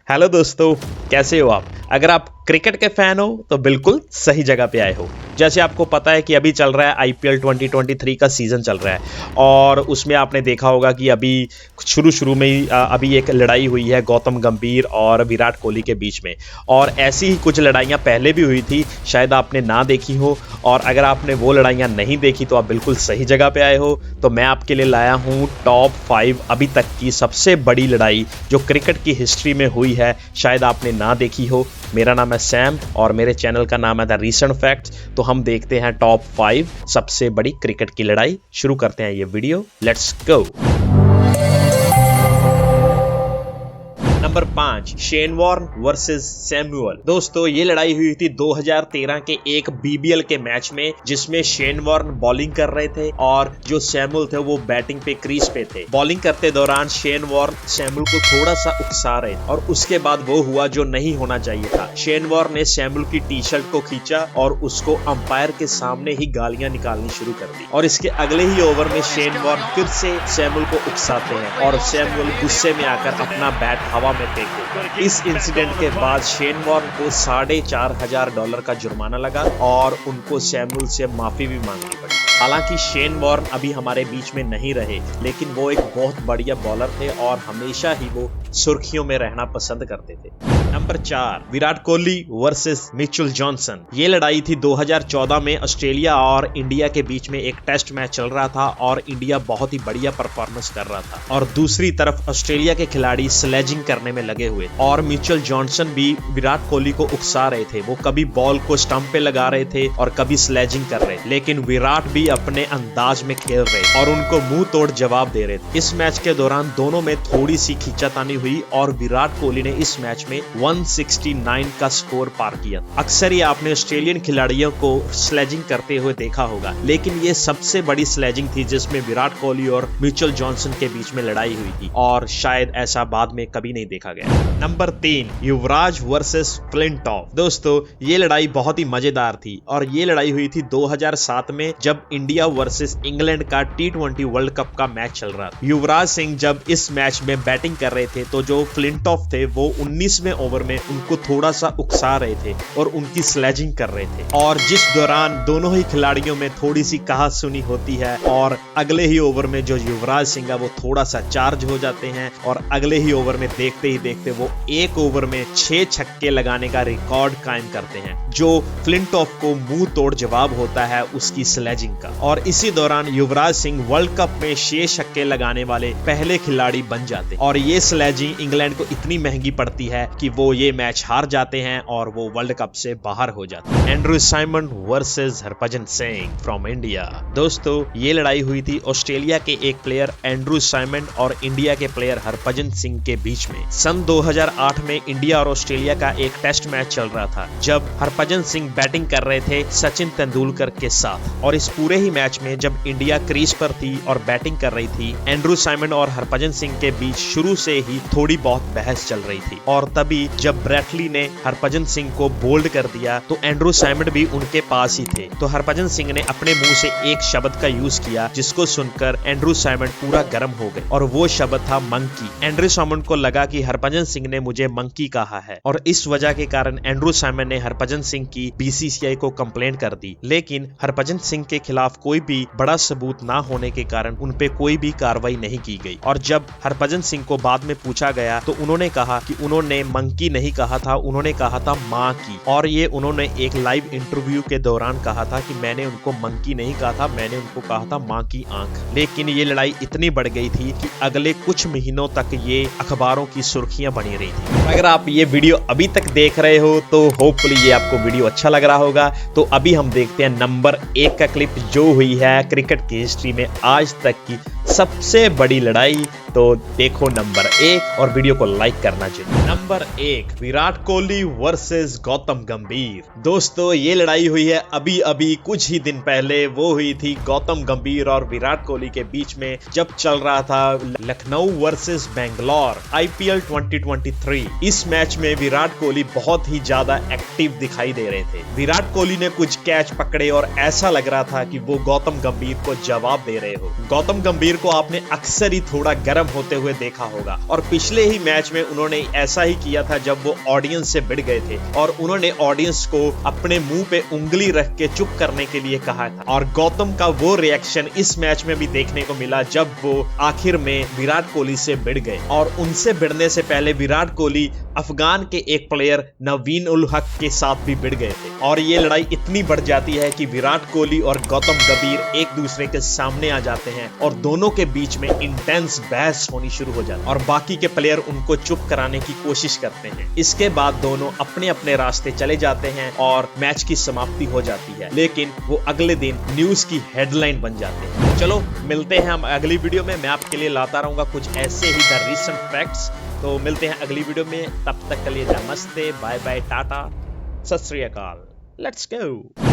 Hello दोस्तों, कैसे हो आप। अगर आप क्रिकेट के फैन हो तो बिल्कुल सही जगह पे आए हो। जैसे आपको पता है कि अभी चल रहा है आईपीएल 2023 का सीज़न चल रहा है और उसमें आपने देखा होगा कि अभी शुरू में ही अभी एक लड़ाई हुई है गौतम गंभीर और विराट कोहली के बीच में। और ऐसी ही कुछ लड़ाइयाँ पहले भी हुई थी, शायद आपने ना देखी हो। और अगर आपने वो लड़ाइयाँ नहीं देखी तो आप बिल्कुल सही जगह पे आए हो। तो मैं आपके लिए लाया हूँ टॉप 5 अभी तक की सबसे बड़ी लड़ाई जो क्रिकेट की हिस्ट्री में हुई है, शायद आपने ना देखी हो। मेरा नाम है सैम और मेरे चैनल का नाम है द रीसेंट फैक्ट्स। तो हम देखते हैं टॉप 5 सबसे बड़ी क्रिकेट की लड़ाई। शुरू करते हैं ये video, let's go. Number 5, Shane Warne versus Samuel. दोस्तों, ये लड़ाई हुई थी 2013 के एक बीबीएल के मैच में, जिसमें शेन वॉर्न बॉलिंग कर रहे थे और जो सैमुअल थे वो बैटिंग पे क्रीज पे थे। बॉलिंग करते दौरान शेन वॉर्न सैमुअल को थोड़ा सा उकसा रहे और उसके बाद वो हुआ जो नहीं होना चाहिए था। शेन वॉर्न ने सैमुअल की टी शर्ट को खींचा और उसको अंपायर के सामने ही गालियां निकालनी शुरू कर दी। और इसके अगले ही ओवर में शेन वॉर्न फिर से सैमुअल को उकसाते हैं और सैमुअल गुस्से में आकर अपना बैट हवा में फेंक देते। इस इंसिडेंट के बाद शेन वॉर्न को $4,500 का जुर्माना लगा और उनको सैमुअल से माफी भी मांगनी पड़ी। हालांकि शेन वॉर्न अभी हमारे बीच में नहीं रहे, लेकिन वो एक बहुत बढ़िया बॉलर थे और हमेशा ही वो सुर्खियों में रहना पसंद करते थे। Number 4, Virat Kohli versus Mitchell Johnson. ये लड़ाई थी 2014 में ऑस्ट्रेलिया और इंडिया के बीच में। एक टेस्ट मैच चल रहा था और इंडिया बहुत ही बढ़िया परफॉर्मेंस कर रहा था और दूसरी तरफ ऑस्ट्रेलिया के खिलाड़ी स्लेजिंग करने में लगे हुए और मिचेल जॉनसन भी विराट कोहली को उकसा रहे थे। वो कभी बॉल को स्टंप पे लगा रहे थे और कभी स्लेजिंग कर रहे थे, लेकिन विराट भी अपने अंदाज में खेल रहे और उनको मुंह तोड़ जवाब दे रहे थे। इस मैच के दौरान दोनों में थोड़ी सी खींचातानी हुई और विराट कोहली ने इस मैच में 169 का स्कोर पार किया। अक्सर ही आपने ऑस्ट्रेलियन खिलाड़ियों को स्लेजिंग करते हुए देखा होगा, लेकिन ये सबसे बड़ी स्लेजिंग थी जिसमें विराट कोहली और मिचेल जॉनसन के बीच में लड़ाई हुई थी और शायद ऐसा बाद में कभी नहीं देखा गया। नंबर 3, युवराज वर्सेस फ्लिंटॉफ। दोस्तों, ये लड़ाई बहुत ही मजेदार थी और ये लड़ाई हुई थी 2007 में, जब इंडिया वर्सेस इंग्लैंड का T20 वर्ल्ड कप का मैच चल रहा था। युवराज सिंह जब इस मैच में बैटिंग कर रहे थे तो जो फ्लिंटॉफ थे वो 19वें ओवर में उनको थोड़ा सा उकसा रहे थे और उनकी स्लेजिंग कर रहे थे। और जिस दौरान दोनों ही खिलाड़ियों में थोड़ी सी कहा सुनी होती है और अगले ही ओवर में जो युवराज सिंह है वो थोड़ा सा चार्ज हो जाते हैं और अगले ही ओवर में देखते ही देखते वो एक ओवर में 6 छक्के लगाने का रिकॉर्ड कायम करते हैं, जो फ्लिंटॉफ को मुंह तोड़ जवाब होता है उसकी स्लेजिंग का। और इसी दौरान युवराज सिंह वर्ल्ड कप में 6 छक्के लगाने वाले पहले खिलाड़ी बन जाते और ये स्लेजिंग इंग्लैंड को इतनी महंगी पड़ती है कि वो ये मैच हार जाते हैं और वो वर्ल्ड कप से बाहर हो जाते हैं। Andrew Simon versus Harbhajan Singh from India. दोस्तों, ये लड़ाई हुई थी ऑस्ट्रेलिया के एक प्लेयर एंड्रू साइमन और इंडिया के प्लेयर हरभजन सिंह के बीच में। सन 2008 में इंडिया और ऑस्ट्रेलिया का एक टेस्ट मैच चल रहा था, जब हरभजन सिंह बैटिंग कर रहे थे सचिन तेंदुलकर के साथ। और इस पूरे ही मैच में जब इंडिया क्रीज पर थी और बैटिंग कर रही थी, एंड्रू साइमन और हरभजन सिंह के बीच शुरू से ही थोड़ी बहुत बहस चल रही थी। और तभी जब ब्रेटली ने हरभजन सिंह को बोल्ड कर दिया तो एंड्रू साइमन भी उनके पास ही थे। तो हरभजन सिंह ने अपने मुंह से एक शब्द का यूज किया जिसको सुनकर एंड्रू साइमन पूरा गर्म हो गए और वो शब्द था मंकी। एंड्रू साइमन को लगा कि हरभजन सिंह ने मुझे मंकी कहा है और इस वजह के कारण एंड्रू साइमन ने हरभजन सिंह की बीसीसीआई को कंप्लेंट कर दी। लेकिन हरभजन सिंह के खिलाफ कोई भी बड़ा सबूत ना होने के कारण उनपे कोई भी कार्रवाई नहीं की गई। और जब हरभजन सिंह को बाद में पूछा गया तो उन्होंने कहा कि उन्होंने मंकी नहीं कहा था, उन्होंने कहा था माँ की। और ये उन्होंने एक लाइव इंटरव्यू के दौरान कहा था कि मैंने उनको मंकी नहीं कहा था, मैंने उनको कहा था माँ की आंख। लेकिन ये लड़ाई इतनी बढ़ गई थी कि अगले कुछ महीनों तक ये अखबारों की सुर्खियां बनी रही थी। अगर आप ये वीडियो अभी तक देख रहे हो तो होपफुली ये आपको वीडियो अच्छा लग रहा होगा। तो अभी हम देखते हैं नंबर 1 का क्लिप, जो हुई है क्रिकेट की हिस्ट्री में आज तक की सबसे बड़ी लड़ाई। तो देखो नंबर 1 और वीडियो को लाइक करना चाहिए। नंबर 1, विराट कोहली वर्सेस गौतम गंभीर। दोस्तों, ये लड़ाई हुई है अभी कुछ ही दिन पहले। वो हुई थी गौतम गंभीर और विराट कोहली के बीच में, जब चल रहा था लखनऊ वर्सेस बेंगलोर आईपीएल 2023। इस मैच में विराट कोहली बहुत ही ज्यादा एक्टिव दिखाई दे रहे थे। विराट कोहली ने कुछ कैच पकड़े और ऐसा लग रहा था कि वो गौतम गंभीर को जवाब दे रहे हो। गौतम गंभीर को आपने अक्सर ही थोड़ा गर्म होते हुए देखा होगा और पिछले ही मैच में उन्होंने ऐसा ही किया था जब वो ऑडियंस से भिड़ गए थे और उन्होंने ऑडियंस को अपने मुंह पे उंगली रख के चुप करने के लिए कहा था। और गौतम का वो रिएक्शन इस मैच में भी देखने को मिला जब वो आखिर में विराट कोहली से भिड़ गए। और उनसे भिड़ने से पहले विराट कोहली अफगान के एक प्लेयर नवीन उल हक के साथ भी भिड़ गए थे और ये लड़ाई इतनी बढ़ जाती है कि विराट कोहली और गौतम गंभीर एक दूसरे के सामने आ जाते हैं और दोनों के बीच में इंटेंस बहस होनी शुरू हो जाती है और बाकी के प्लेयर उनको चुप कराने की कोशिश करते हैं। इसके बाद दोनों अपने अपने रास्ते चले जाते हैं और मैच की समाप्ति हो जाती है, लेकिन वो अगले दिन न्यूज की हेडलाइन बन जाते हैं। चलो मिलते हैं हम अगली वीडियो में। मैं आपके लिए लाता रहूंगा कुछ ऐसे ही द रीसेंट फैक्ट्स। तो मिलते हैं अगली वीडियो में, तब तक के लिए नमस्ते, बाय बाय, टाटा, सत श्री अकाल, लेट्स गो।